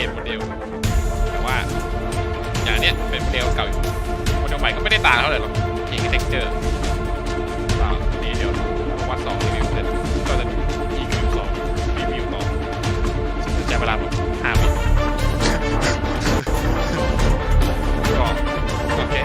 นโมเดลแต่ว่าอย่างเนี้ยเป็นโมเดลเก่าโมเดลใหม่ก็ไม่ได้ต่างเท่าไหร่หรอกเพียงแค่เท็กเจอร์นี่เดี๋ยววัด2รีวิวเสร็จก็จะอีก2รีวิวต่อซึ่งจะใช้เวลาแบบ5 วิก็โอเค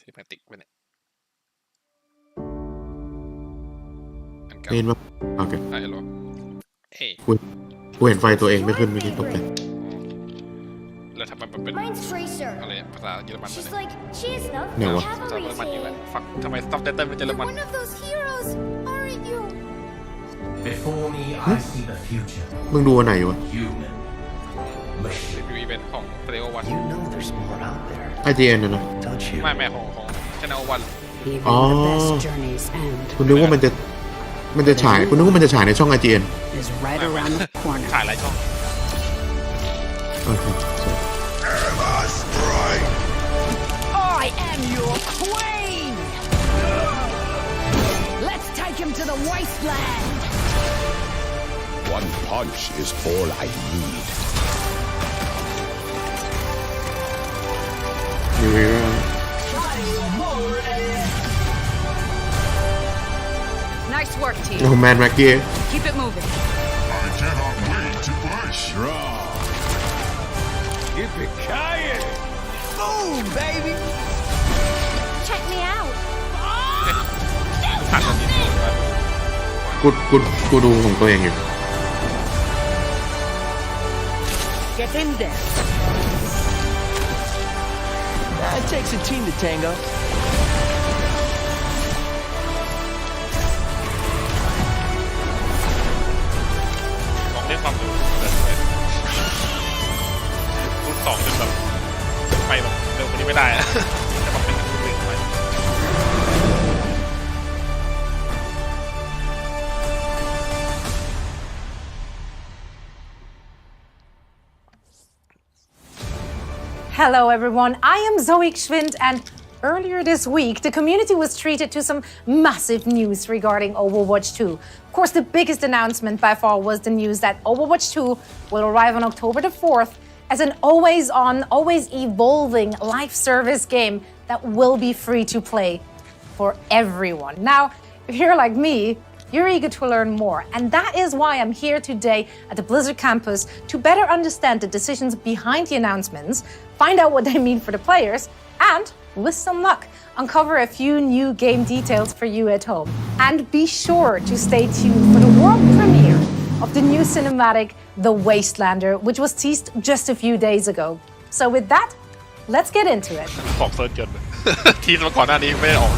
ที่แพคติกไปเนี่ยเห็นปะโอเคได้หรอกูเห็นไฟตัวเองไม่ขึ้นไม่ได้ตกใจแล้วทำไมมันเป็นอะไรภาษาเยอรมันเนี่ยวะภาษาเยอรมันอยู่แหละฟังทำไมต้องเต้นเป็นเยอรมันมึงดูอันไหนวะรีวิวเป็นของเปรโอวันIGN นะนะไม่ของชแนลวันอ๋อคุณนึกว่ามันจะฉายคุณนึกว่ามันจะฉายในช่อง IGN ถ่ายหลายช่องโอเค I am your queen. Let's take him to the wasteland. One punch is all I need. รีวิว Nice work, team. โอ้แมนแม็กกี้ Keep it moving. I cannot wait to push. Strong. Yippee-ki-yay! Boom, baby. Check me out. ผ่านกันนิดนึง กูดูของตัวเองอยู่ Get in there. It takes a team to tango. ลองเล่นความรู้รุ่น2จนแบบไปแบบเร็วกว่านี้ไม่ได้อะแต่มันเป็นรุ่น1ไป Hello everyone, I am Zoe Schwind and earlier this week the community was treated to some massive news regarding Overwatch 2. Of course, the biggest announcement by far was the news that Overwatch 2 will arrive on October the 4th as an always-on, always-evolving live service game that will be free to play for everyone. Now, if you're like me, you're eager to learn more, and that is why I'm here today at the Blizzard campus to better understand the decisions behind the announcements, find out what they mean for the players, and, with some luck, uncover a few new game details for you at home. And be sure to stay tuned for the world premiere of the new cinematic, The Wastelander, which was teased just a few days ago. So with that, let's get into it. ของเซิร์ชจน ทีมาก่อนหน้านี้ไม่ได้ออก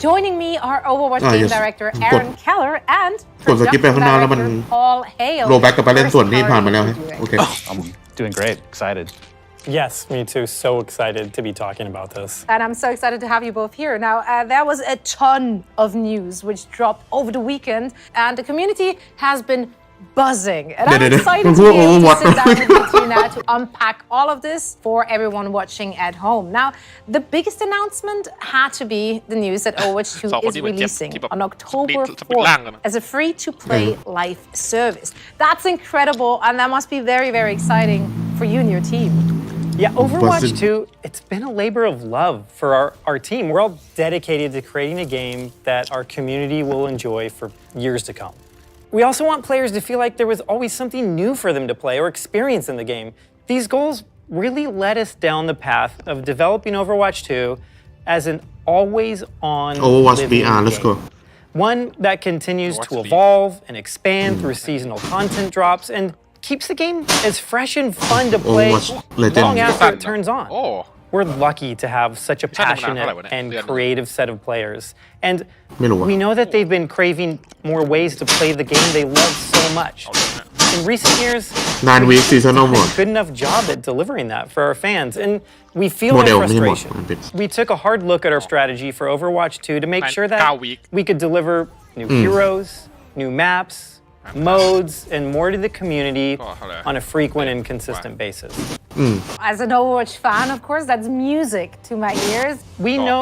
Joining me are Overwatch game director Aaron Keller and กดสกิปไปข้างหน้าแล้วมัน Paul Hale. โรแบ็กกับไปเล่นส่วนนี้ผ่านมาแล้วโอเค I'm doing great, excited. Yes, me too. So excited to be talking about this. And I'm so excited to have you both here. Now, there was a ton of news which dropped over the weekend, and the community has been buzzing. And I'm excited to be able to sit down with you now to unpack all of this for everyone watching at home. Now, the biggest announcement had to be the news that Overwatch 2 is releasing on October 4th as a free-to-play live service. That's incredible, and that must be very, very exciting for you and your team. Yeah, Overwatch 2, it's been a labor of love for our team. We're all dedicated to creating a game that our community will enjoy for years to come. We also want players to feel like there was always something new for them to play or experience in the game. These goals really led us down the path of developing Overwatch 2 as an always-on Overwatch living VR, let's game. go. One that continues to evolve and expand through seasonal content drops and keeps the game as fresh and fun to play long after it turns on. We're lucky to have such a passionate and creative set of players. And we know that they've been craving more ways to play the game they love so much. In recent years, 9 weeks seasonal we've done mode a good enough job at delivering that for our fans, and we feel their frustration. We took a hard look at our strategy for Overwatch 2 to make sure that we could deliver new heroes, new maps, modes, and more to the community on a frequent and consistent basis. As an Overwatch fan, of course, that's music to my ears. We know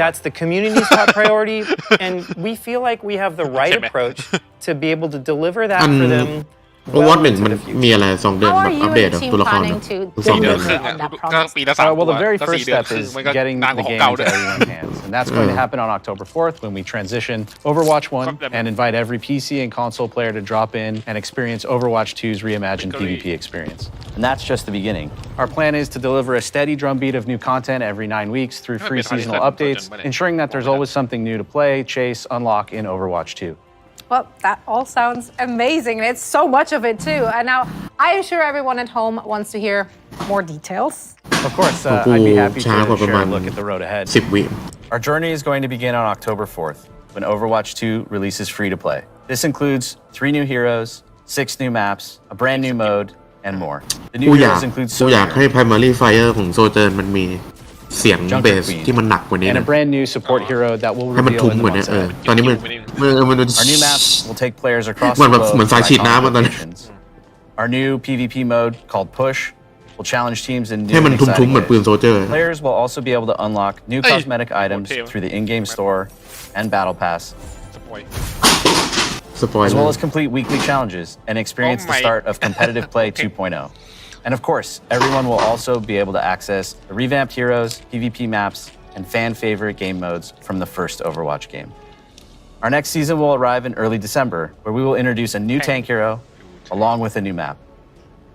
that's the community's top priority, and we feel like we have the right approach to be able to deliver that for them. Overwatch 1 มันมีอะไร2 เดือน How แบบ are อั you ปเดต and the team ตัวละคร planning to 2 เดือน deliver on that promise? Well, the very first step is getting the game into everyone's hands. And that's going to happen on October 4th when we transition Overwatch 1 and invite every PC and console player to drop in and experience Overwatch 2's reimagined PvP experience. And that's just the beginning. Our plan is to deliver a steady drumbeat of new content every 9 weeks through free seasonal updates, ensuring that there's always something new to play, chase, unlock in Overwatch 2. Well, that all sounds amazing, and it's so much of it too. And now, I am sure everyone at home wants to hear more details. Of course, I'd be happy to share a look at the road ahead. 10 วิ Our journey is going to begin on October 4th, when Overwatch 2 releases free-to-play. This includes 3 new heroes, 6 new maps, a brand new mode, and more. The new กูอยาก heroes include กูอยากให้ Soldier, Primary Fire ของโซเจอร์มันมีเสียงเบ Junker ส Queen, ที่มันหนักกว่านี้ and a นะ brand new support hero that will ให้มัน reveal ทุ้ม in the กว่านี้ months ahead. ตอนนี้มัน Our new maps will take players across เหมือน the แบบ globe เหมือน to สายฉีดน้ำ iconic อะตอนนี้ locations. Our new PvP mode called Push will challenge teams in new ให้มัน and ทุ้ม exciting ๆเหมือนปืน ways. โซเจอร์ Players will also be able to unlock new cosmetic items through the in-game store and battle pass, สปอย as ล์ well as complete weekly challenges and experience the start of competitive play 2.0. And of course, everyone will also be able to access the revamped heroes, PvP maps, and fan-favorite game modes from the first Overwatch game. Our next season will arrive in early December, where we will introduce a new tank hero along with a new map.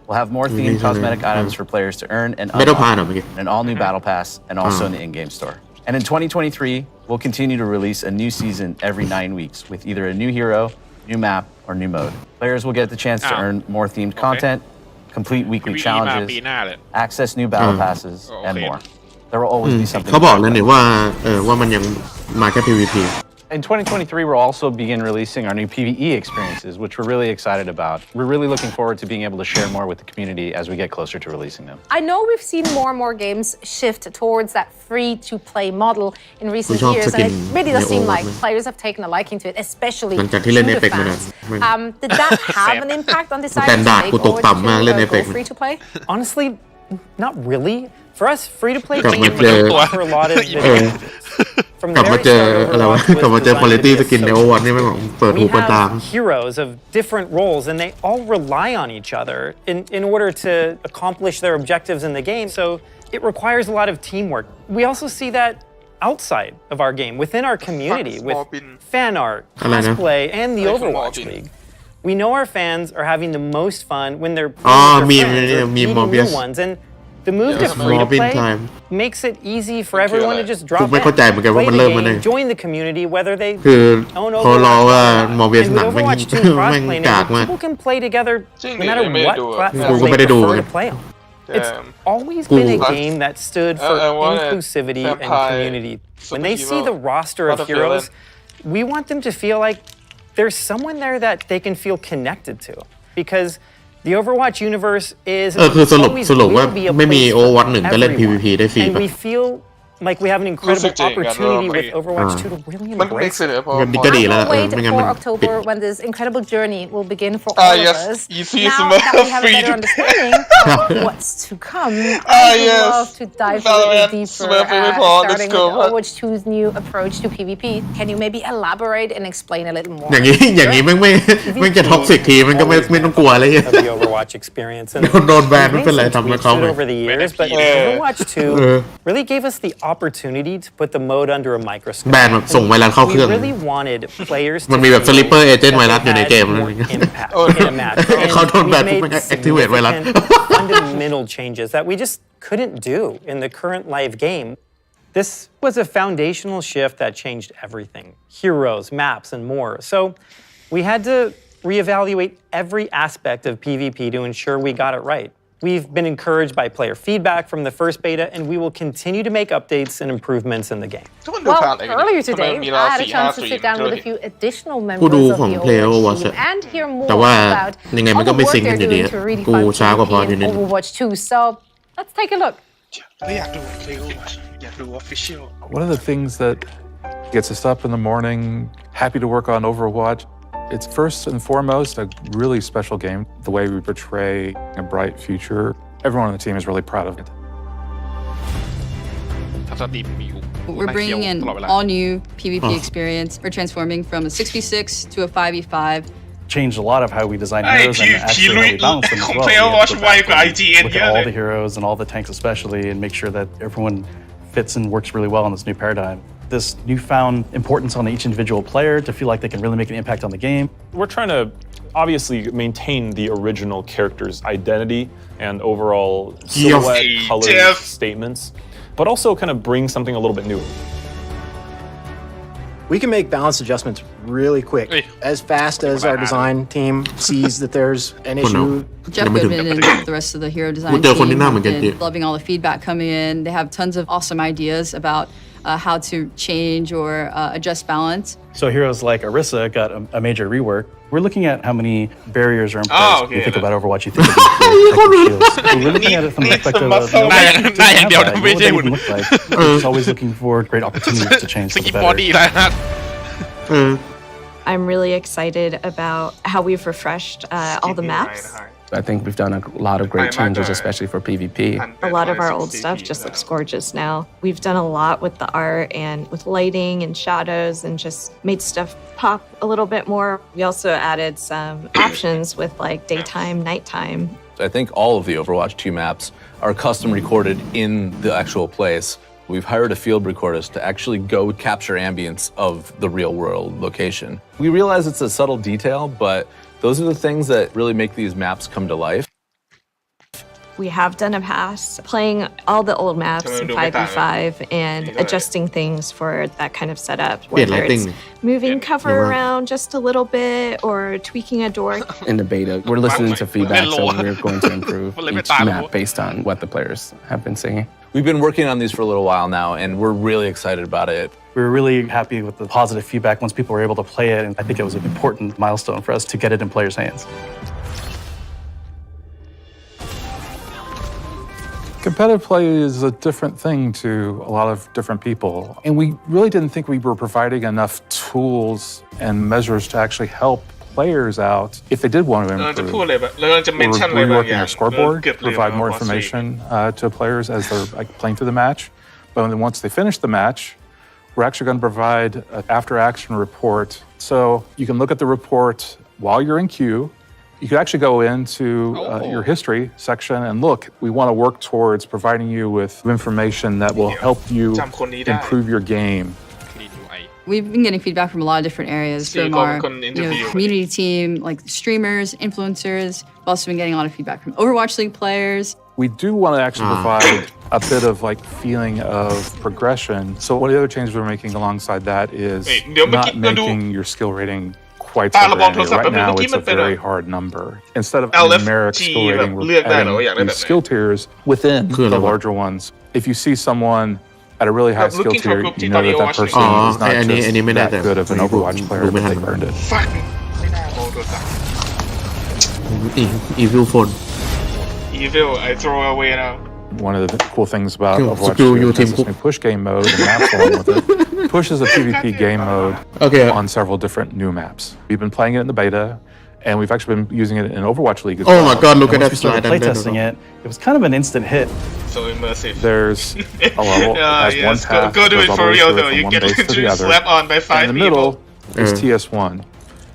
We'll have more themed cosmetic items for players to earn and ไม่ต้องผ่านหรอก unlock, เมื่อกี้ and an all-new battle pass, and also in the in-game store. And in 2023, we'll continue to release a new season every 9 weeks with either a new hero, new map, or new mode. Players will get the chance to earn more themed content, complete weekly มา challenges, ปีหน้าเลย access new battle passes, and more. There will always be something. เขาบอกแล้วนี่ว่าว่ามันยังมาแค่ PVP In 2023, we'll also begin releasing our new PvE experiences, which we're really excited about. We're really looking forward to being able to share more with the community as we get closer to releasing them. I know we've seen more and more games shift towards that free-to-play model in recent Tôi chọn years, and skin it really doesใน seem Overwatch like นะ players have taken a liking to it, especially หลังจากที่เล่น shooter Apex มา fans. นาน Did that have an impact on deciding to Standard make กูตก Overwatch ต่ำมากเล่น 2 Apex go free-to-play? Honestly, not really. For us, free-to-play กลับมา games เจอ offer a lot of เออ From กลับ the มา very เจอ start, อะไรวะ Overwatch กลับมา was เจอ designed quality to be a สกินใน social Overwatch นี่แม่งเปิดหู We เปิดตา have heroes of different roles, and they all rely on each other in order to accomplish their objectives in the game. So it requires a lot of teamwork. We also see that outside of our game, within our community, with fan art,อะไรนะ cosplay, and the Overwatch League. We know our fans are having the most fun when they're อ๋อ playing with มี their friends or มี meeting Mobius new ones, and the move to Mobbing free-to-play time makes it easy for everyone to just กู drop ไม่เข้าใจเหมือนกันว่า play มัน the เริ่มมาได้ game, join the community, whether they คือ own พอรอ Overwatch ว่า or not. มอร์เวส And หนัง with แม่ง Overwatch 2 แม่ง crossplay กาก now, มาก people can play together no matter what platformกู they ไม่ได้ดู prefer to play on. It's always been a game that stood for inclusivity and community. When they see the roster of heroes, we want them to feel like there's someone there that they can feel connected to. Because The Overwatch universe is คือสรุป always สรุปว่า will be a ไม่มี place Overwatch for 1ก็เล่น everyone. PVP ได้ฟรี And ป่ะ we feel like we have an incredible opportunity with Overwatch 2 to really มันเด็ก embrace เสนอพอ ก็ดีแล้ว Can't wait ไม่งั้น for มันปิด October when this incredible journey will begin for all yes, of us. easy Now Smurf that we have a free better to- understanding of what's to come, I would yes. love to dive a Valorant, little deeper, Smurf free for all, let's starting go. with Overwatch 2's new approach to PvP. Can you maybe elaborate and explain a little more? อย่างนี้ไม่จะท็อกซิกทีมันก็ไม่ต้องกลัวอะไรเงี้ย of the Overwatch experience. And โดนแบนไม่เป็นไร we've ทำแล้ว made เขา some ไป tweaks over the years, but Overwatch 2 really gave us the opportunity to put the mode under a microscope. แบนแบบส่งไวรัสเข้าเค We รื่อง really wanted players มัน to มีแบบ feel Sleeper Agent that ไวรัส they อยู่ใน had เกมอะไร more อย่างเงี้ย impact in a match. And เขาโดนแบน we ปุ๊บ made มันก็ activate ไวรัส significant fundamental changes that we just couldn't do in the current live game. This was a foundational shift that changed everything. Heroes, maps, and more. So we had to reevaluate every aspect of PvP to ensure we got it right. We've been encouraged by player feedback from the first beta, and we will continue to make updates and improvements in the game. ทุกคนดูผ่านอะไร Well, กัน earlier ทำไม today, มีเรา I had a 4-5 chance to สตรี sit ม down ด้ว with ย a few additional ผู้ members ดู of ของ the Player Overwatch Overwatch team and hear more แต่ว่า about ยังไง all มัน the ก็ไม่ work ซิงกัน they're อยู่ดี doing to redefine กูช้ากว่าพอ PvP นิด in นึง Overwatch 2. So let's take a look. ไม่อยากดูเพลงอยากดู official One of the things that gets us up in the morning, happy to work on Overwatch, it's first and foremost a really special game. The way we portray a bright future, everyone on the team is really proud of it. ถ้าสตรีมมีอยู่ We're bringing an ตลอดเวลา all new PvP experience. We're transforming from a 6v6 to a 5v5. Changed a lot of how we design ไอ้ heroes ที and actually how we balance them as ของ well. Player We have Watch to ไวกว่า IGN look เย at อะเล all ย the heroes and all the tanks especially and make sure that everyone fits and works really well in this new paradigm. This newfound importance on each individual player to feel like they can really make an impact on the game. We're trying to obviously maintain the original character's identity and overall silhouette, Yes. colors, Jeff. statements, but also kind of bring something a little bit new. We can make balance adjustments really quick, as fast as our design team sees that there's an issue. Jeff Goodman and the rest of the hero design team have been loving all the feedback coming in. They have tons of awesome ideas about how to change or adjust balance. So heroes like Orisa got a major rework. We're looking at how many barriers are in place. okay. You think about Overwatch, you think of these shields. So we're looking at it from the perspective of what would that even look like? We're just always looking for great opportunities to change ส for กิ the ปบอ better. ดี้แล้วนะ I'm really excited about how we've refreshed all the maps. I think we've done a lot of great changes, especially for PvP. A lot of our old stuff just looks gorgeous now. We've done a lot with the art and with lighting and shadows and just made stuff pop a little bit more. We also added some options with like daytime, nighttime. I think all of the Overwatch 2 maps are custom recorded in the actual place. We've hired a field recordist to actually go capture ambience of the real world location. We realize it's a subtle detail, but those are the things that really make these maps come to life. We have done a pass playing all the old maps in 5v5 and adjusting things for that kind of setup, whether it's moving cover around just a little bit or tweaking a door. In the beta, we're listening to feedback, so we're going to improve each map based on what the players have been saying. We've been working on these for a little while now, and we're really excited about it. We were really happy with the positive feedback once people were able to play it, and I think it was an important milestone for us to get it in players' hands. Competitive play is a different thing to a lot of different people. And we really didn't think we were providing enough tools and measures to actually help players out if they did want to improve. We're reworking our scoreboard to provide more information to players as they're playing through the match. But then once they finish the match, we're actually going to provide an after-action report. So you can look at the report while you're in queue. You could actually go into your history section and look, we want to work towards providing you with information that will help you improve your game. We've been getting feedback from a lot of different areas, from our community team, like streamers, influencers. We've also been getting a lot of feedback from Overwatch League players. We do want to actually provide a bit of feeling of progression. So one of the other changes we're making alongside that is not making your skill rating quite so granular. Right now, it's a very hard number. Instead of numeric skill rating, we're adding these skill tiers within the larger ones. If you see someone at a really high skill tier, you know that that person is not just that good of an Overwatch player, but they've earned it. Evil phone Evil I throw away now. One of the cool things about Screw Overwatch you, 2 is Team this Cook. new push game mode and maps along with it. Push is a PvP game mode on several different new maps. We've been playing it in the beta, and we've actually been using it in Overwatch League as well. Oh my god, look And at once that we started slide. playtesting it, it was kind of an instant hit. So immersive. There's a level that has one path go do that it goes all for the way real through though. from You one get base to the literally other. slapped on by 5 In the middle is TS1.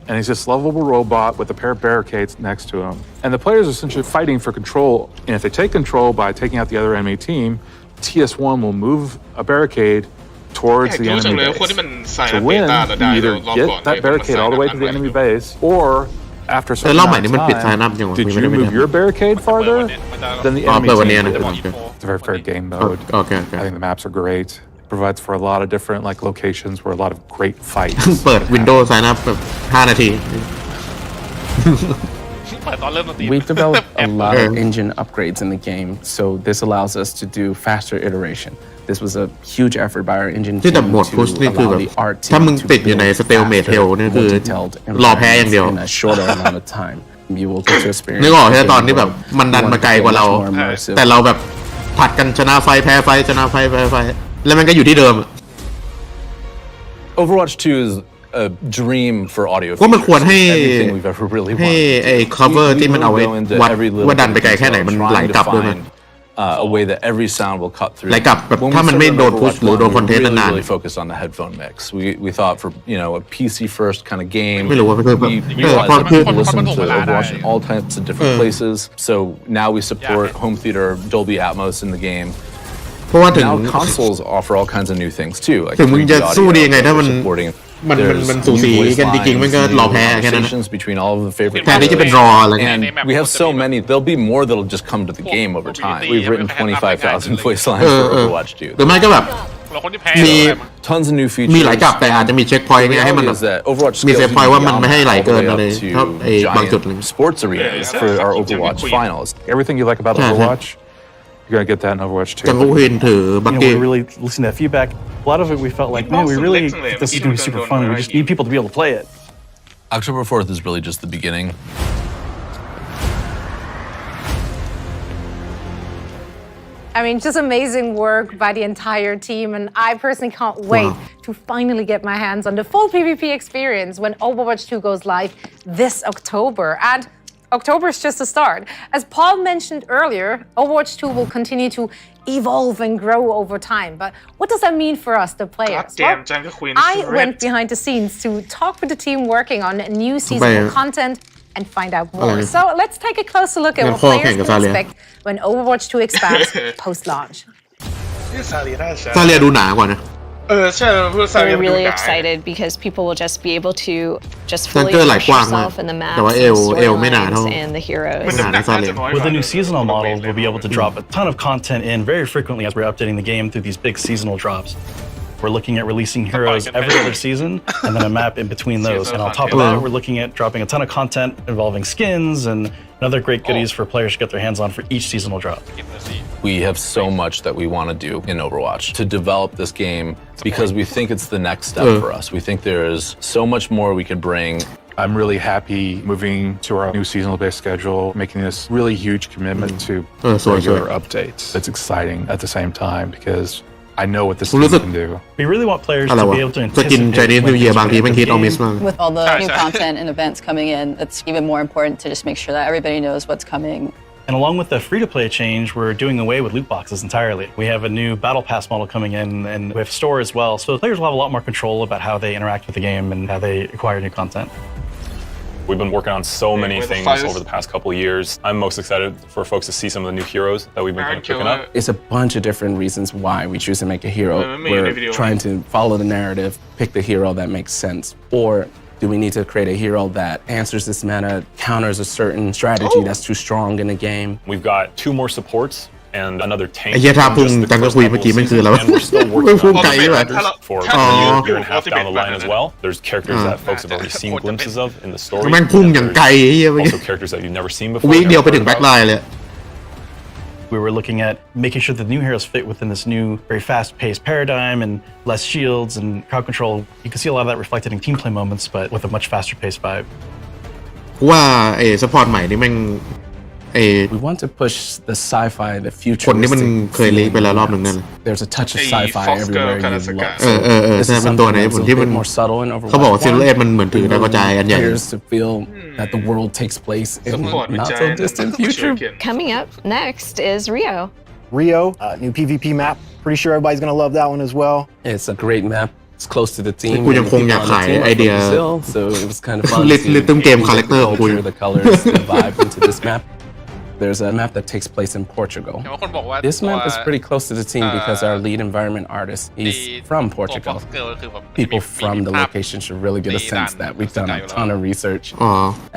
And he's this lovable robot with a pair of barricades next to him. And the players are essentially fighting for control. And if they take control by taking out the other enemy team, TS1 will move a barricade towards the enemy base. To win, you either get that barricade all the way to the enemy base, or after a certain amount of time, did you move your barricade farther than the enemy team? It's a very fair game mode. Okay. I think the maps are great. Provides for a lot of different locations where a lot of great fights. เปิด Windows sign up แบบ5 นาที We've developed a lot of engine upgrades in the game, so this allows us to do faster iteration. This was a huge effort by our engine ที่ team แต่โหมด to พุชนี่คือ allow แบบ the art ถ้า team มึง to ติดอยู่ใน build สเตลเมทเทล faster, นี่คือ more detailed รอแพ้อย่างเดียว in a shorter amount of time. You will get to experience นึกออกแค่ตอนที่แบบมันดันมาไกลกว่าเรา much more immersive. แต่เราแบบผัดกันชนะไฟแพ้ไฟชนะไฟแพ้ไฟแล้วมันก็อยู่ที่เดิม Overwatch 2 is a dream for audio ว่ามันควรให้ everything we've ever really ให้ wanted. ไอ้ cover ที่มันเอาไว้ Go into วัด every little ว่าดันไปไกลแค่ไหน detail, มัน trying ไหล to กลับด้วยมั้ย find, a way that every sound will cut through. ไหลกลับแบบ When we ถ้ามันไม่ started โดน push Overwatch หรือโดน 1, คอนเทนต์ we นาน really focused on the headphone mix. We thought for a PC first kind of game. ไม่รู้ว่า We realized that people listen to Overwatch in all types of different places. So now we support home theater, Dolby Atmos in the game. เพราะว่าถึง Now consoles offer all kinds of new things too, like ถึงมึงจะ 3D สู้ดี audio, ยังไงถ้ามัน supporting มันสูสีกันจริงๆมันก็รอแพ้แค่นั้น conversations between all of the favorite แทนที่จะเป็นรออะไร and we have so many. There'll be more that'll just come to the game over time. We've written 25,000 voice lines for Overwatch 2. หรือไม่ก็แบบมี tons of new features. มีหลายกลับแต่อาจจะมีเช็คพอยต์ไงให้มันแบบ Is that Overwatch มี scales เซฟพอยต์ว่ามัน beyond ไม่ให้ไหล all the เกิน way อะไร up to เท่าไอ้บางจุด giant sports arenas for our Overwatch finals. Everything you like about Overwatch, you're going to get that in Overwatch 2. จังกูเห็นถือบัก You เก know, we really listened to that feedback. A lot of it we felt like, man, we really this is going to be super fun. We just need people to be able to play it. October 4th is really just the beginning. I mean, just amazing work by the entire team, and I personally can't wait to finally get my hands on the full PvP experience when Overwatch 2 goes live this October. And October is just the start. As Paul mentioned earlier, Overwatch 2 will continue to evolve and grow over time. But what does that mean for us, the players? Goddamn, Jungle Queen is I went ripped. behind the scenes to talk with the team working on new seasonal content and find out more. So let's take a closer look at what players can expect when Overwatch 2 expands post-launch. ซาเลียน่าจะ ซาเลียดูหนากว่านะ ใช่พูดซาเลีย We're มันดู really หนา excited because people will just be able to just ซัง fully เกอร์ไหล immerse กว้างมาก yourself in the maps แต่ว่า and เอวไม่หนาเท่า storylines and the heroes. หนาในซาเลีย With the new seasonal model, we'll be able to drop a ton of content in very frequently as we're updating the game through these big seasonal drops. We're looking at releasing heroes every other season and then a map in between those. And on top of that, we're looking at dropping a ton of content involving skins and other great goodies for players to get their hands on for each seasonal drop. We have so much that we want to do in Overwatch to develop this game because we think it's the next step for us. We think there's so much more we can bring. I'm really happy moving to our new seasonal-based schedule, making this really huge commitment to regular updates. It's exciting at the same time because I know what this team can do. We really want players อะไร to วะ be able to สกิน anticipate ใจนี้นิวเยียบางทีมันคิดเอามิสมาก With all the new content and events coming in, it's even more important to just make sure that everybody knows what's coming. And along with the free-to-play change, we're doing away with loot boxes entirely. We have a new battle pass model coming in, and we have a store as well. So the players will have a lot more control about how they interact with the game and how they acquire new content. We've been working on so many things over the past couple of years. I'm most excited for folks to see some of the new heroes that we've been kind of picking up. It's a bunch of different reasons why we choose to make a hero. We're trying to follow the narrative, pick the hero that makes sense. Or do we need to create a hero that answers this meta, counters a certain strategy that's too strong in the game? We've got 2 more supports and another tank. ไอ้เหี้ยท่าพุ่งจังก็คุยเมื่อกี้มันคืออะไรวะ And we're still ไม่ working พุ่ง on ไกลใช่ไหม for a year and a half down the line as well. There's characters that folks have already seen glimpses of in the story. แม่งพุ่งอย่างไกลเหี้ยเมื่อกี้ Also characters that you've never seen before. วิเดียวไปถึงแบ็คไลน์เลย We were looking at making sure the new heroes fit within this new, very fast-paced paradigm and less shields and crowd control. You can see a lot of that reflected in team play moments, but with a much faster-paced vibe. กูว่าไอ้ซัพพอร์ตใหม่นี่แม่งWe want to push the sci-fi, the future. คนที่มันเคยรีไปแล้วรอบหนึ่งนั่น There's a touch of sci-fi everywhere you look. ใช่เป็นตัวไหนผมที่มัน more subtle in Overwatch. เขาบอกซิลเลตมันเหมือนถือดาวกระจายอันใหญ่ Appears to feel that the world takes place in not so distant future. Coming up next is Rio. Rio, new PvP map. Pretty sure everybody's gonna love that one as well. It's a great map. It's close to the team. กูยังคงอยากขายไอเดีย So it was kind of fun to ลิตเกมคาแรคเตอร์ของกู culture, the colors, the vibe into this map. There's a map that takes place in Portugal. This map is pretty close to the team because our lead environment artist is from Portugal. People from the location should really get a sense that we've done a ton of research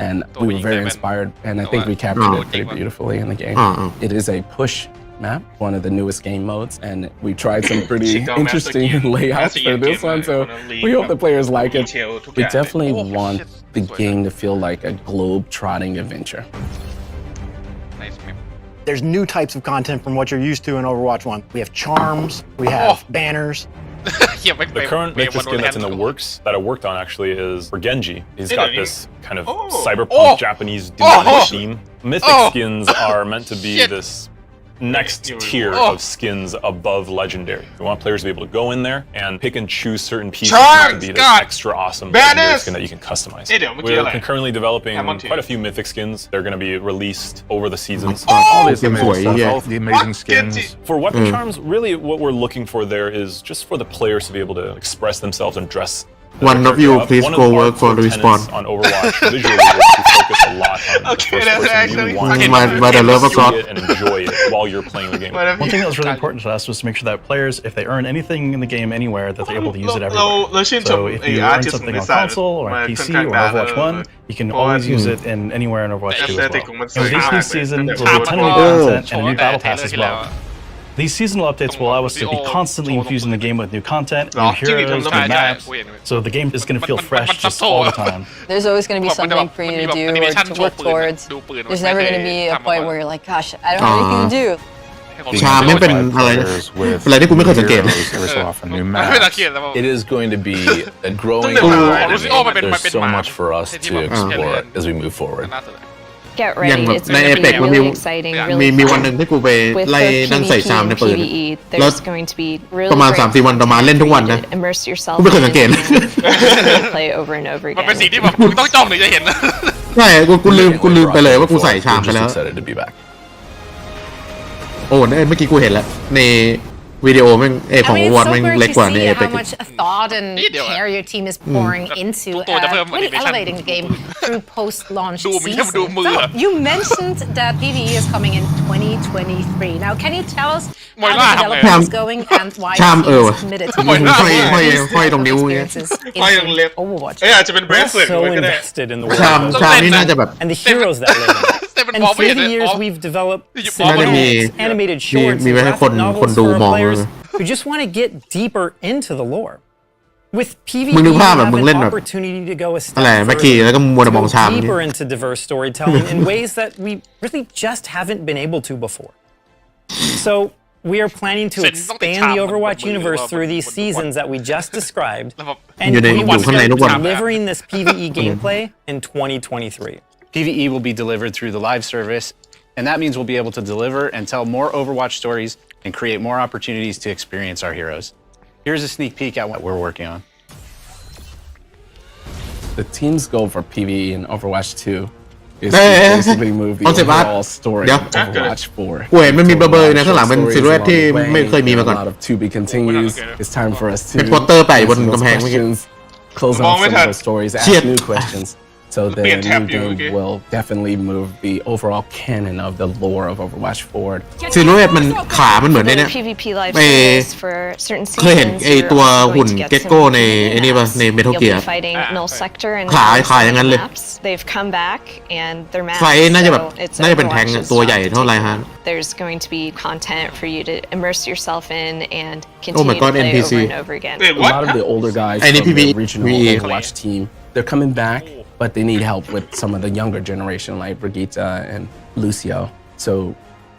and we were very inspired, and I think we captured it pretty beautifully in the game. It is a push map, one of the newest game modes, and we tried some pretty interesting layouts for this one, so we hope the players like it. We definitely want the game to feel like a globe-trotting adventure. There's new types of content from what you're used to in Overwatch 1. We have charms, we have banners. The current mythic skin that's in the works that I worked on actually is for Genji. He's got this kind of cyberpunk Japanese demonic theme. Mythic skins are meant to be this next tier of skins above legendary. We want players to be able to go in there and pick and choose certain pieces to be this extra awesome legendary skin that you can customize. We're currently developing quite a few mythic skins. They're going to be released over the seasons. All these the amazing skins. For weapon charms, really what we're looking for there is just for the players to be able to express themselves and dress. One of you, please go work for the respawn. On Overwatch, visually, we focus a lot on the first person. You want to see it and enjoy it while you're playing the game. One thing that was really important to us was to make sure that players, if they earn anything in the game anywhere, that they're able to use it everywhere. So if you earn something on console or on PC or Overwatch 1, you can always use it in anywhere in Overwatch 2 as well. And with this new season, there'll be a ton of new content and a new battle pass as well. These seasonal updates will allow us to be constantly infusing the game with new content, new heroes, new maps, so the game is going to feel fresh just all the time. There's always going to be something for you to do or to work towards. There's never going to be a point where you're like, gosh, I don't have anything to do. ชาไม่เป็นอะไรอะไรที่กูไม่เคยสังเกต It is going to be a growing there's so much for us to explore as we move forward. Get ready, it's going to be really exciting, really มีวันหนึ่งที่กูไปไล่นั่งใส่ชามในปืน แล้ว going to be really ประมาณ 3-4 วันต่อมาเล่นทุกวันนะ immerse yourself กูไม่เคยสังเกต play over and over มันเป็น again. สิ่งที่แบบมึงต้องจ้องถึงจะเห็น ใช่กูลืมไปเลยว่ากูใส่ชามไปแล้ว Excited to be back. โอ้เมื่อกี้กูเห็นแล้วในวิดีโอแม่งของ I mean, วอน it's so แม่ง great เล็ก to กว่าใน see เอ how เปก much thought and care your team is pouring into really elevating the game through post-launch season. So you mentioned that PvE is coming in 2023. Now, can you tell us how the development is going and why your team is committed to experiences in Overwatch? อาจจะเป็น bracelet so ก็ได้ invested in the ชาม world นี่น่าจะแบบ and the heroes that live in it. And through the years, we've developed cinematic, animated shorts, and graphic novels for our players who just want to get deeper into the lore. With PvE, you have an opportunity to go a step further, deeper into diverse storytelling in ways that we really just haven't been able to before. So we are planning to expand the Overwatch universe through these seasons that we just described, and we will start delivering this PvE gameplay in 2023. PvE will be delivered through the live service, and that means we'll be able to deliver and tell more Overwatch stories and create more opportunities to experience our heroes. Here's a sneak peek at what we're working on. The team's goal for PvE in Overwatch 2 is to basically move the overall story of Overwatch 4. กูเห็นมันมีเบอร์ๆนะข้างหลังเป็นซิลเวตที่ไม่เคยมีมาก่อน A lot of to be continues. It's time for us to เป็นโปสเตอร์แปะอยู่บนกำแพงเมื่อกี้ close on some of those stories, ask new questions. So the new game will definitely move the overall canon of the lore of Overwatch forward. ซิลเวตมันขามันเหมือนในเนี้ย PvP live service for certain เคยเห็น seasons. ไอตัวหุ่นเก็กโก้ในไอ้นี่ป่ะในเมทัล You'll เกีย be ร์ fighting Null Sector and ขาอย่างนั้นเลย maps. They've come back and they're maps. ไฟน่าจะแบบ so it's น่าจะเป็นแทงค์ Overwatch's ตัวใหญ่เท่าไรฮะ There's going to be content for you to immerse yourself in and Oh my continue God, to play NPC. over and over again. A lot of the older guys from the original Overwatch team, they're coming back, but they need help with some of the younger generation like Brigitte and Lucio. So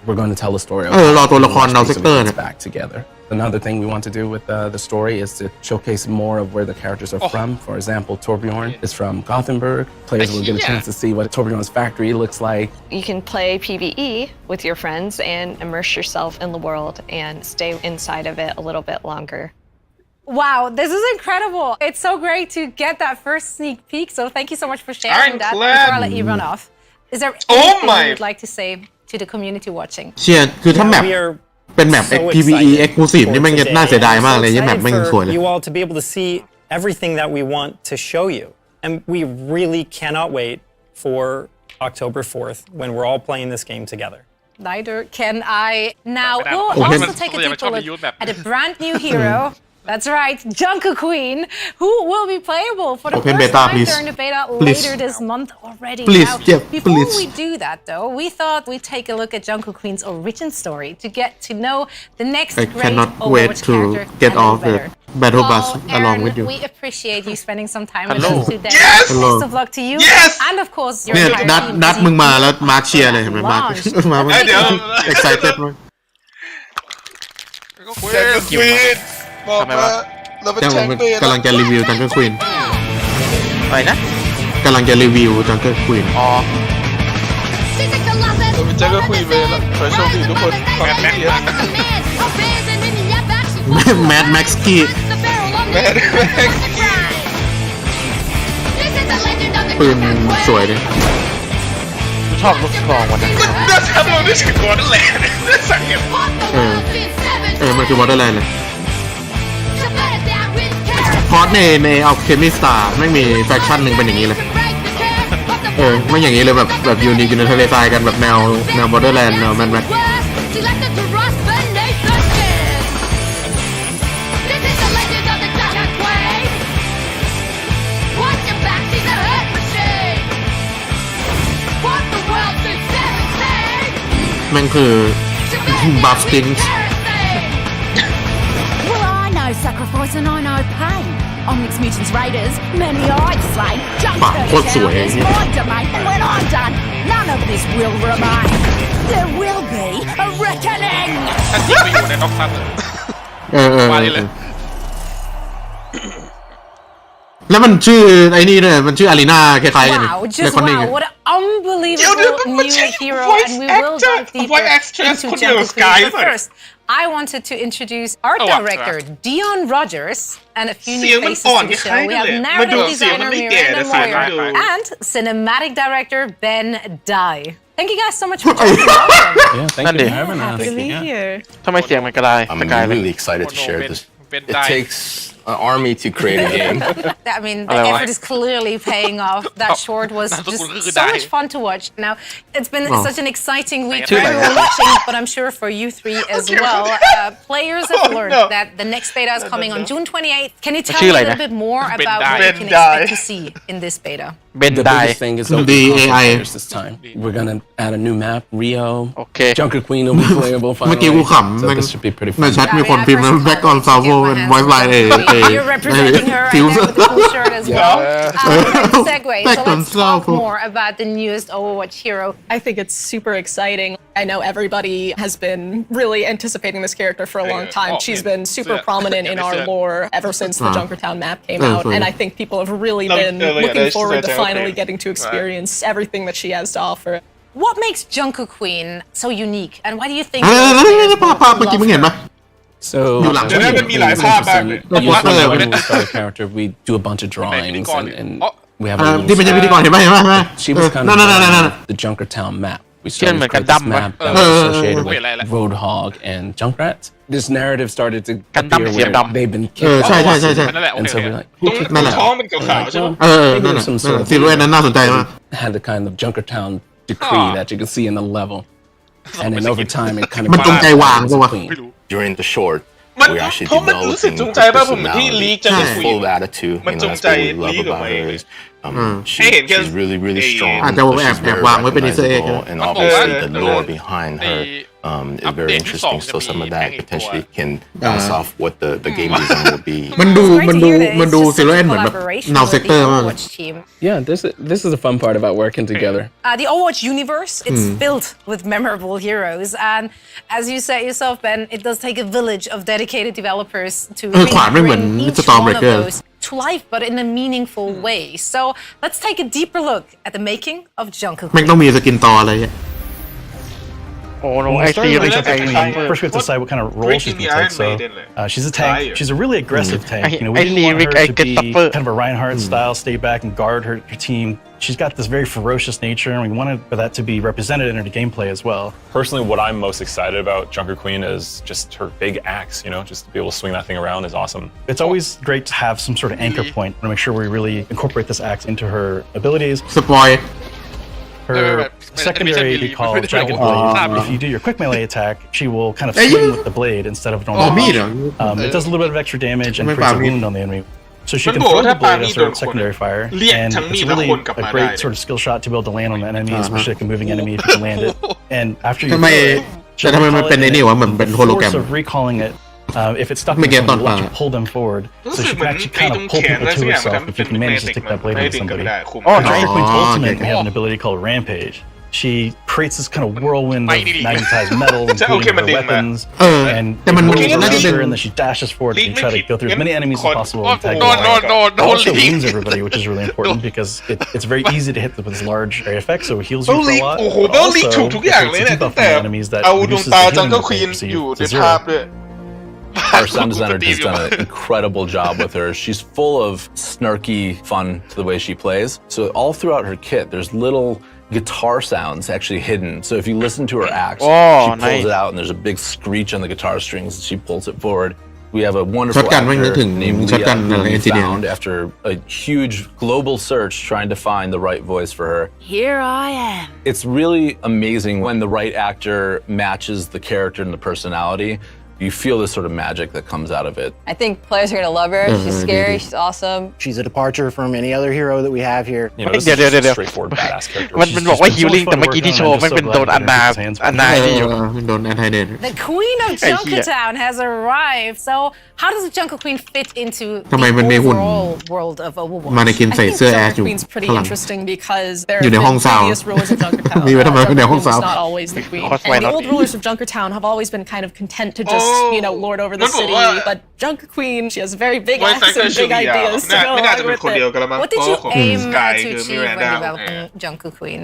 we're going to tell the story of how Null Sector back together. Another thing we want to do with the story is to showcase more of where the characters are from. For example, Torbjorn is from Gothenburg. Players will get a chance to see what Torbjorn's factory looks like. You can play PvE with your friends and immerse yourself in the world and stay inside of it a little bit longer. Wow, this is incredible. It's so great to get that first sneak peek. So thank you so much for sharing that before I let you run off. Is there anything you'd like to say to the community watching? เชียร์คือถ้าแมปเป็นแมป PVE Exclusive นี่มันน่าเสียดายมากเลยยังแมปไม่สวยเลย You all to be able to see everything that we want to show you, and we really cannot wait for October 4th when we're all playing this game together. Neither can I. Now we'll also take a deeper look at a brand new hero. That's right, Junker Queen, who will be playable for the first time during the beta later this month already. Now, before we do that, though, we thought we'd take a look at Junker Queen's origin story to get to know the next great Overwatch character get off the battle bus along Aaron, with you. we appreciate you spending some time with us today. Best of luck to you, and of course your เนี่ย entire นัด team. มึงมาแล้วมาร์คเชียร์เลยเห็นไหมมาร์ค excited มาก แจ็คควีนบอกว่าเราเป็น แต่ แช ผม มเปี้ยน กำลังจะรีวิว Junker Queen อะไรนะ กำลังจะรีวิว Junker Queen อ๋อ เราเป็นแจ็คควีนเลยแล้วขอโชคดีทุกคนขอบคุณเชียร์ แมดแม็กซ์กี้ แมดแม็กซ์กี้ ปืนสวยเลย กูชอบลูกซองวันนั้น ก็น่าจะทำมันไม่ใช่ก่อนนั่นแหละน่าสังเกต มันคือ Borderland เลยพอดในเอาเคมิสตาร์ไม่มีแฟคชั่นหนึ่งเป็นอย่างนี้เลยไม่อย่างนี้เลยแบบยูนิคอยู่ในทะเลทรายกันแบบแนว Borderland แนวแมนแม็กมันคือ Buff Stings Well, I know sacrifice and I know pain. On Mixed Mutants Raiders, many I'd slay. Jumpers down is my domain, and when I'm done, none of this will remain. There will be a reckoning. ถ้าจริงไปอยู่ในน็อกซันมาดิเลย แล้วมันชื่อไอ้นี่ด้วยมันชื่ออารีนาคล้ายๆกัน Wow, just wow, what an unbelievable new hero, and we will dive deeper into Junker Queen. But first, I wanted to introduce art director Dion Rogers and a few new faces to the show. We have narrative designer Miranda Moyer and cinematic director Ben Dye. Thank you guys so much for joining. Yeah, thank you for having us. Happy to be here. ทำไมเสียงมันกระไร I'm really excited to share this. It takes an army to create a game. I mean, the effort is clearly paying off. That short was just so much fun to watch. Now, it's been such an exciting week for everyone watching, but I'm sure for you three as well. Players have learned that the next beta is coming on June 28th. Can you tell me a little bit more about what we can expect to see in this beta? The biggest thing is the AI this time. We're gonna add a new map, Rio. Okay. Junker Queen will be playable เมื่อกี้ finally. กูขำ So this should be pretty ใน fun. แชทมีคนพิมพ์แล้วแบ็กออนซาวโวเป็นไวไฟYou're representing her right there with the cool shirt as well. Segue. So let's talk more about the newest Overwatch hero. I think it's super exciting. I know everybody has been really anticipating this character for a long time. She's been super prominent in our lore ever since the Junkertown map came out, and I think people have really been looking forward to finally getting to experience everything that she has to offer. What makes Junker Queen so unique, and why do you think? ภาพเมื่อกี้มึงเห็นปะ So, when we start a character, we do a bunch of drawings and we have a little ที่เป็นพิธีกรเห็นไหม She was kind of the Junkertown map. We started to create this map that was associated with Roadhog and Junkrat. This narrative started to appear where they've been kicked off. And so we're like, who kicked them out? นั่นแหละซีรีส์นั้นน่าสนใจมาก Had the kind of Junkertown decree that you can see in the level. And then over time, it kind of มันจงใจวางปะวะ During the short, มัน we're actually เพราะมันรู้สึก developing จงใจป่ะผมเหมือนที่ลีกจะ personality. She's full of attitude. มัน You จ know, ง that's ใจ what we love ลีกออก about มาเอง her is She's really, really strong. อาจจะแอบวางไว้เป็น Easter egg and obviously the lore behind her is very interesting. So some of that potentially can bounce off what the game design will be. มันดูซิลเลนเหมือนแบบNow Sector มาก Yeah, this is the fun part about working together. The Overwatch universe, it's filled with memorable heroes, and as you said yourself, Ben, it does take a village of dedicated developers to really bring each one of those to life, but in a meaningful way. So let's take a deeper look at the making of Jungle แม่ง Queen. ต้องมีสกินต่ออะไรเงี้ย First, we have to decide what kind of role she's going to take. So, she's a tank. She's a really aggressive tank. You know, we didn't want her to be kind of a Reinhardt style, stay back and guard her team. She's got this very ferocious nature, and we wanted for that to be represented in her gameplay as well. Personally, what I'm most excited about Junker Queen is just her big axe. You know, just to be able to swing that thing around is awesome. It's always great to have some sort of anchor point to make sure we really incorporate this axe into her abilities. สปอย Her secondary called Dragon Blade. If you do your quick melee attack, she will kind of swing with the blade instead of normal. It does a little bit of extra damage and creates a wound on the enemy. So she can throw the blade as her secondary fire, and it's really a great sort of skill shot to be able to land on the enemy, especially like a moving enemy if you can land it. And after you throw it, she'll force of recalling it. If it's stuck in someone, it'll let you pull them forward. So she can actually kind of pull people to herself if you can manage to stick that blade into somebody. Junker Queen's ultimate, we have an ability called Rampage. She creates this kind of whirlwind of magnetized metal, including her weapons, and and then she dashes forward and try to go through as many enemies as possible and tag them. Also wounds everybody, which is really important because it's very easy to hit with this large area effect, so it heals you for a lot. But also, it creates a debuff on the enemies that reduces the healing effect to 0. Our sound designer has done an incredible job with her. She's full of snarky fun to the way she plays. So all throughout her kit, there's little guitar sounds actually hidden. So if you listen to her axe, she pulls it out and there's a big screech on the guitar strings as she pulls it forward. We have a wonderful actor named Leah who we found after a huge global search trying to find the right voice for her. Here I am. It's really amazing when the right actor matches the character and the personality. You feel this sort of magic that comes out of it. I think players are gonna love her. She's scary. She's awesome. She's a departure from any other hero that we have here. You know, this is just a straightforward badass character. มันบอกว่า healing แต่เมื่อกี้ที่โชว์มันเป็นโดนอันนาที่อยู่ โดน anti net The Queen of Junkertown has arrived. So how does the Junker Queen fit into the overall world of Overwatch? มาในกินใส่เสื้อแอชอยู่ Queen's pretty ข้างหลัง interesting because there อยู่ have ในห้อง been ซาว previous rulers of Junkertown. มีไว้ทำไมในห้อง Queen ซาว was not always the queen. And the old rulers of Junkertown have always been kind of content to just, lord over the city. But Junker Queen, she has very big axe and big ideas to go along with it. What did you aim to achieve when developing Junker Queen?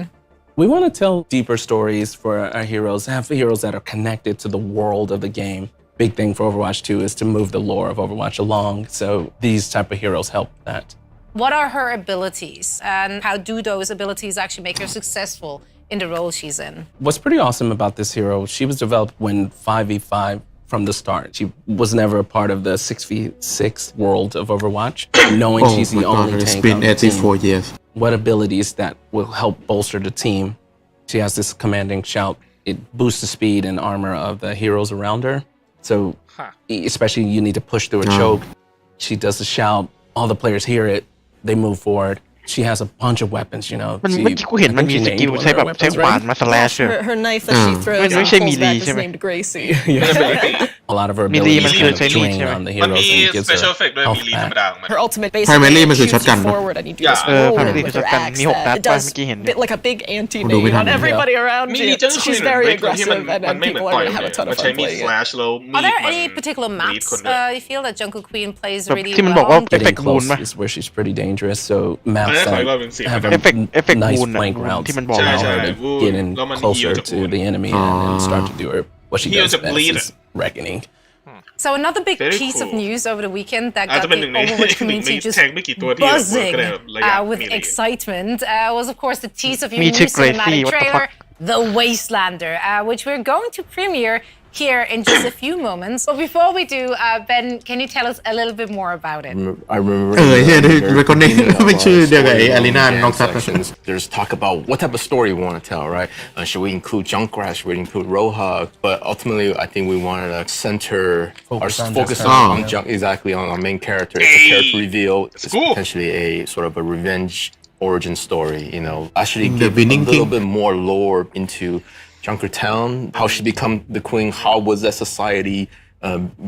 We want to tell deeper stories for our heroes, have heroes that are connected to the world of the game. Big thing for Overwatch 2 is to move the lore of Overwatch along, so these type of heroes help that. What are her abilities, and how do those abilities actually make her successful in the role she's in? What's pretty awesome about this hero, she was developed when 5v5 from the start. She was never a part of the 6v6 world of Overwatch, knowing she's the only tank it's been on the 84 team. years. What abilities that will help bolster the team. She has this commanding shout. It boosts the speed and armor of the heroes around her. So especially you need to push through a choke. She does the shout. All the players hear it. They move forward. She has a bunch of weapons, มันเมื่อกี้กูเห็นมันมีสกิลใช้แบบใช้ขวานมาสแลช Her knife that she throws ไม่ใช่ and มี pulls ลี back ใช่ is ไหม named Gracie. A lot of her abilities kind of drain on the heroes and gives her health back. Her ultimate basically shoots you forward and you do this roll with her axe that it does like a big anti-nade on everybody around you. She's very aggressive and people are going to have a ton of fun playing it. Are there any particular maps you feel that Junker Queen plays really ที่มันบอกว่า well? เอฟเฟกต์บูน Is where she's pretty dangerous, so maps that have a nice flank route allow her to get in closer to the enemy and start to do her what she does best is reckoning. So another big piece of news over the weekend that got the Overwatch community just buzzing with excitement was of course the tease of your new cinematic trailer, The Wastelander, which we're going to premiere here in just a few moments. But before we do, Ben, can you tell us a little bit more about it? I remember. There's talk about what type of story we want to tell, right? Should we include Junkrat? Should we include Roadhog? But ultimately, I think we wanted to center our focus on our main character. It's a character reveal. It's potentially a sort of a revenge origin story, actually give a little bit more lore into Junkertown, how she become the queen, how was that society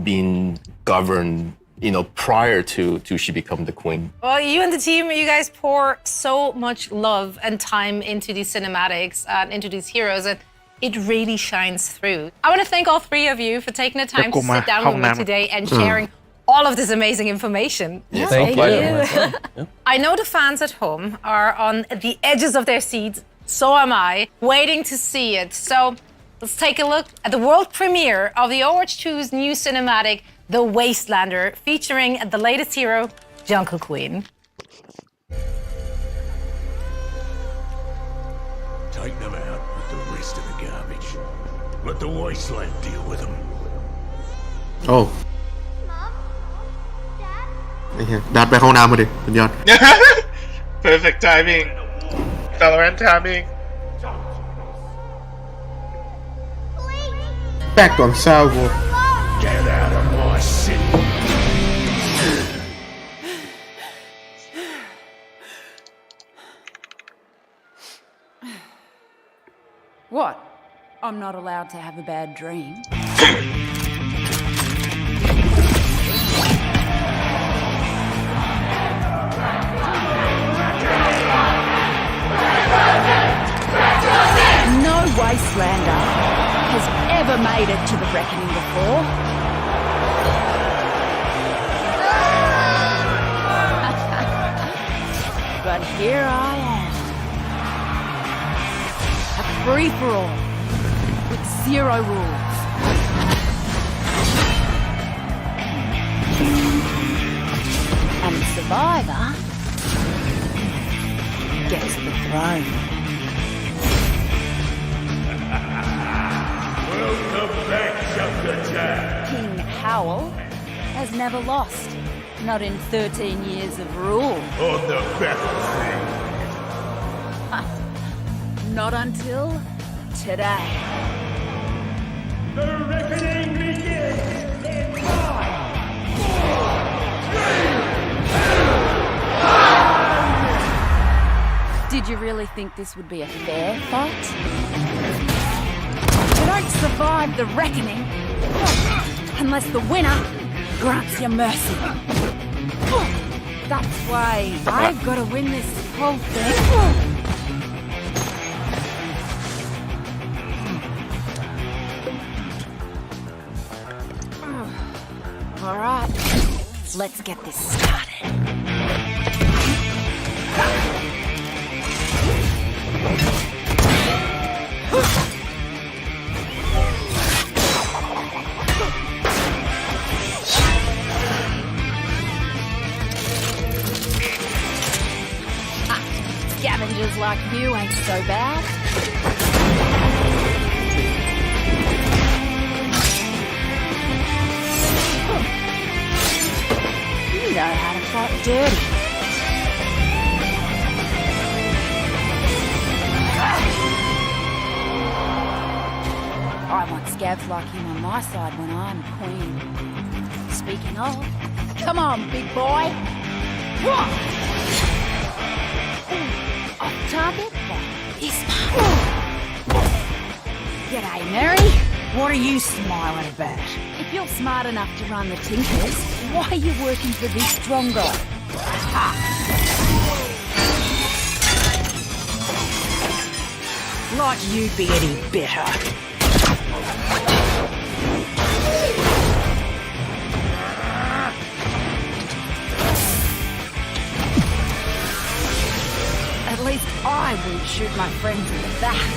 being governed, prior to she become the queen. Well, you and the team, you guys pour so much love and time into these cinematics and into these heroes, and it really shines through. I want to thank all three of you for taking the time to sit down with me today and sharing all of this amazing information. Yeah, thank you. I know the fans at home are on the edges of their seats, so am I, waiting to see it. So let's take a look at the world premiere of the Overwatch 2's new cinematic, The Wastelander, featuring the latest hero, Jungle Queen. Take them out with the rest of the garbage. Let the Wasteland deal with them. Oh. ดัดไปเข้าห้องน้ำมาดิสุดยอด Perfect timing. Valorant timing. Back on salvo. Get out of my city. What? I'm not allowed to have a bad dream? No Wastelander has ever made it to the reckoning before. But here I am. A free-for-all with zero rules. And the survivor gets the throne. Welcome back, Junkertown. King Howell has never lost. Not in 13 years of rule. On the battlefield. Not until today. The reckoning begins in 5, 4, 3, 2, 1. Did you really think this would be a fair fight? You don't survive the reckoning unless the winner grants you mercy. That's why I've got to win this whole thing. All right, let's get this started. Scavengers like you ain't so bad. You know how to fight dirty. I want scavs like him on my side when I'm queen. Speaking of, come on, big boy. Off target, this one. G'day, Mary. What are you smiling about? If you're smart enough to run the Tinkers, why are you working for this strong guy? Like you'd be any better. At least I wouldn't shoot my friends in the back.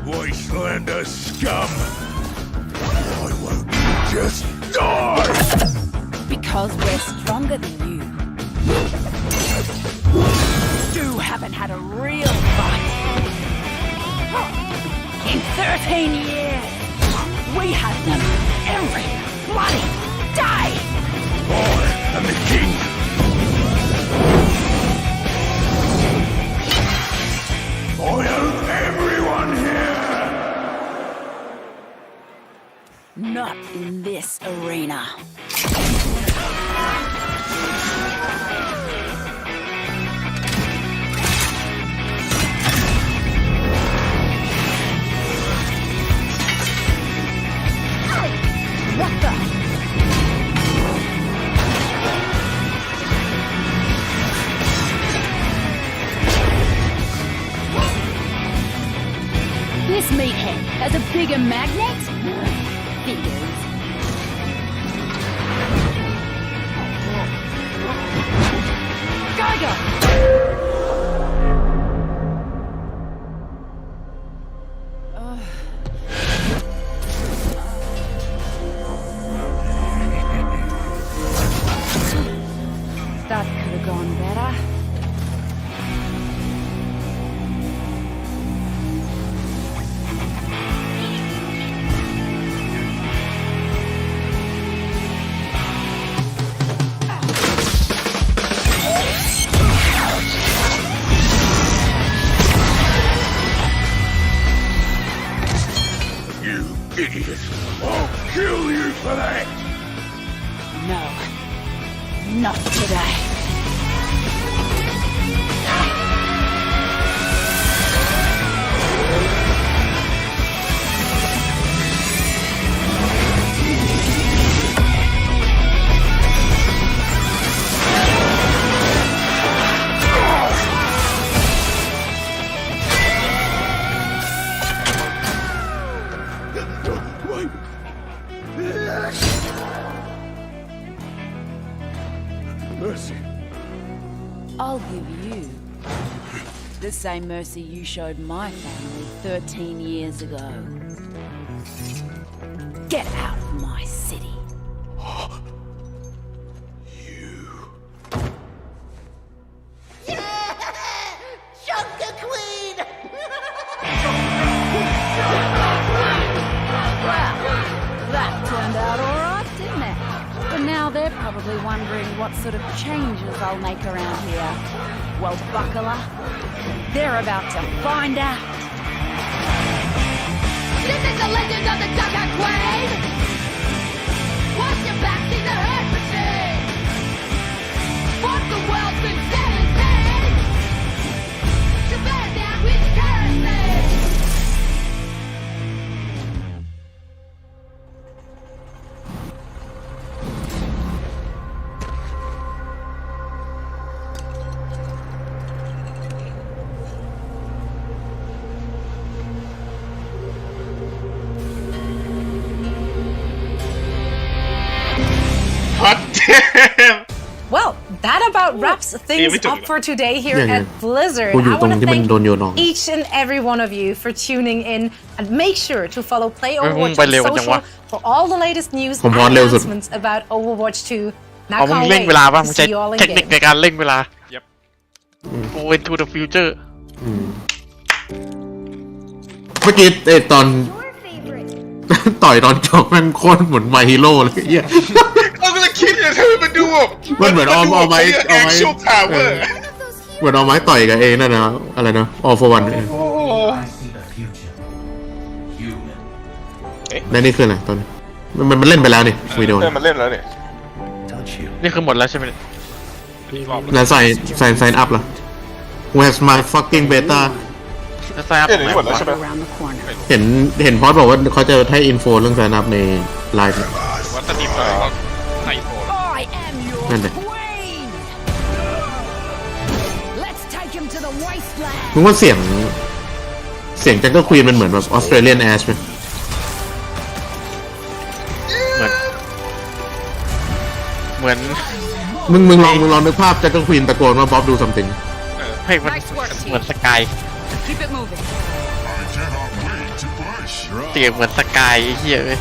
Wastelander scum! Why won't you just die? Because we're stronger than you. You haven't had a real fight. In 13 years, we had them every bloody day. I am the king. I own everyone here. Not in this arena. What the? This meathead has a bigger magnet? Figures. That could have gone better. You idiot! I'll kill you for that! No, not today. Mercy. I'll give you the same mercy you showed my family 13 years ago. Get out of my city. Junker Queen! That turned out all right, didn't it? But now they're probably wondering what sort of changes I'll make around here. Well, buckler, they're about to find out. This is the legend of the Junker Queen! Watch your back, see the hurt machine! What the world's been selling pain! To bear down with currency! Well, that about wraps things up for today here Yeah, at yeah. Blizzard.พูดอยู่ I ตรง want to ที่มัน thank โดนโยนออก each and every one of you for tuning in, and make sure to follow Play มึง Overwatch ไป on เร็วจัง social วะ for all the latest news ผม and พอดเร็วสุด announcements about Overwatch 2. Now เอามึง can't เร่ง wait เวลาป่ะ to มึงใช้ see you all in เทคนิค game. ในการเร่งเวลา Yep. Go into the future เมื่อกี้ไอ้ตอน ต่อยตอนจบมันโคตรเหมือนมาฮีโร่เลยเหี้ย เราก็เลยคิดเนี่ยทำไมมันดูแบบ มันเหมือนเอาไม้เอาไม้ actual power เหมือนเอาไม้ต่อยกับเอนั่นนะอะไรนะ All for One นั่นนี่คืออะไรตอนนี้มันเล่นไปแล้วนี่วิดีโอ มันเล่นแล้วเนี่ย นี่คือหมดแล้วใช่ไหมเนี่ย แล้วใส่อัพเหรอ Where's my fucking beta แล้วไซอัพ เล่นอย่างนี้หมดแล้วใช่ไหม เห็นพอดบอกว่าเขาจะให้อินโฟเรื่องไซน์อัพในไลฟ์ ว่าสตรีมอะไรก็ใส่โฟน I am your นั่นแหละ queen. Let's take him to the wasteland. มึงว่าเสียงแจ็คเกอร์ควีนมันเหมือนแบบออสเตรเลียนแอชไหม เหมือน มึงลองนึกภาพแจ็คเกอร์ควีนตะโกนว่าบ๊อบดูซัมติง เพลงมันเหมือนสกาย Keep it moving. เสียงเหมือนสกายไอ้เหี้ยเลย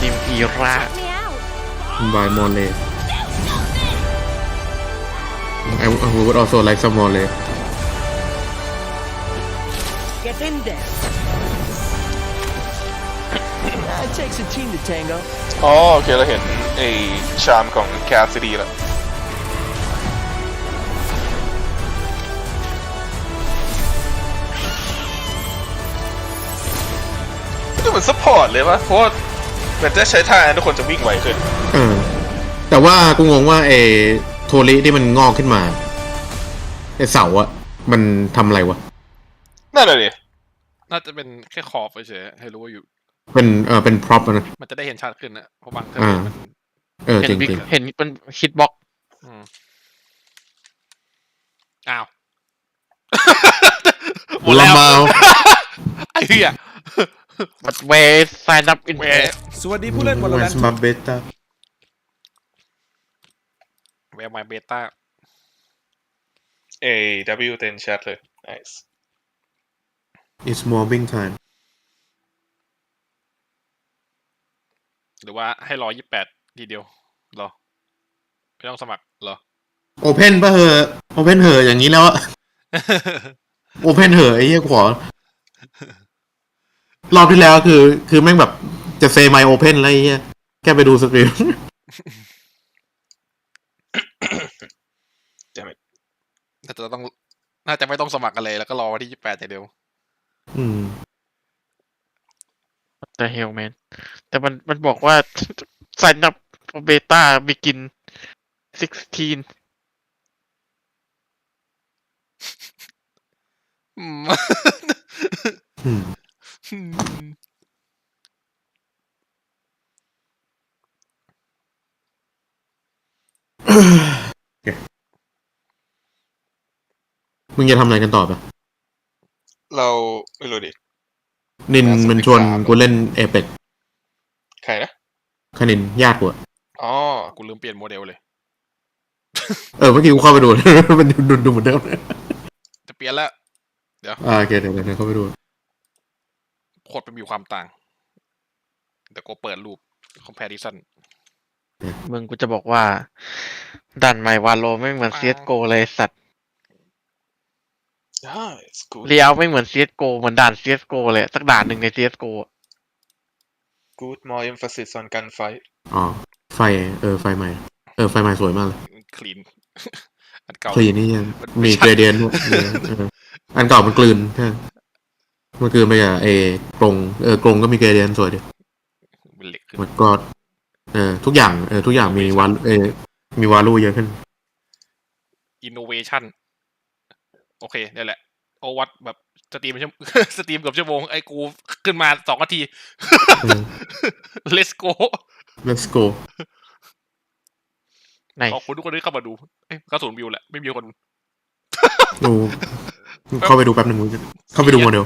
ริมอีรา บายมอลเลI would also like some more Get in there. It takes a team to tango. อ๋อโอเคเราเห็นไอ้ชามของแคสซิตี้แล้ว Send มือนซัพพอร์ตเลยวะเพราะเหมือนจะใช้ท่าทุกคนจะวิ่งไวขึ้นแต่ว่ากูงงว่าไอ้โทริที่มันงอกขึ้นมาไอ้เสาอะมันทำอะไรวะนั่นแหละดิน่าจะเป็นแค่ขอบเฉยให้รู้ว่าอยู่เป็นพร็อพนะมันจะได้เห็นชัดขึ้นนะเพราะบางเทอมันจริงเห็นเป็นฮิตบ็อกอ้าวหมดแล้วไอ้เหี้ยบัดเวสไซน์อัพอินสวัสดีผู้เล่น Valorant มาเบต้าแวร์มาเบต้าW10 chat เลย nice it's mobbing time หรือว่าให้รอ28ทีเดียวรอไม่ต้องสมัครเหรอโอเพนป่ะเหอะโอเพนเหอะอย่างนี้แล้วโอเพนเหอะไอ้เหี้ยขอรอบที่แล้วคือแม่งแบบจะเซมายโอเพนอะไรเงี้ยแค่ไปดูสตรีมน่าจะไม่ต้องสมัครกันเลยแล้วก็รอวันที่28แต่เดียวแต่เฮลแมนแต่มันบอกว่า sign up for beta begin 16มึงจะทำอะไรกันต่อปะเราไม่รู้ดินินมันชวนกูเล่นเอเปกใครนะคณินญาติกูอ๋อกูลืมเปลี่ยนโมเดลเลยเมื่อกี้กูเข้าไปดูมันดูเหมือนเดิมจะเปลี่ยนแล้วเดี๋ยวโอเคเดี๋ยวเข้าไปดูโคตรมีความต่างเดี๋ยวกูเปิดรูป comparison มึงกูจะบอกว่าด่านใหม่วาโลไม่เหมือน CSGO เลยสัตว์เรียวไม่เหมือน CSGO เหมือนด่าน CSGO เลยสักด่านหนึ่งใน CSGO Good more emphasis on gunfight อ๋อไฟไฟใหม่ไฟใหม่สวยมากเลยคลีนอันเก่าคลีนนี่ยังมีเกรเดียนด้วยอันเก่ามันกลืนใช่มันกลืนไปกับกรงก็มีเกรเดียนสวยดิมันก็ทุกอย่างมีวาลูเยอะขึ้น innovation โอเคนี่แหละโอวัตแบบสตรีมเกือบชั่วโมงไอ้กูขึ้นมา2 นาที let's go ขอบคุณทุกคนที่เข้ามาดูกระสุนวิวแหละไม่มีคนดูเข้าไปดูแป๊บนึงเข้าไปดูโมเดล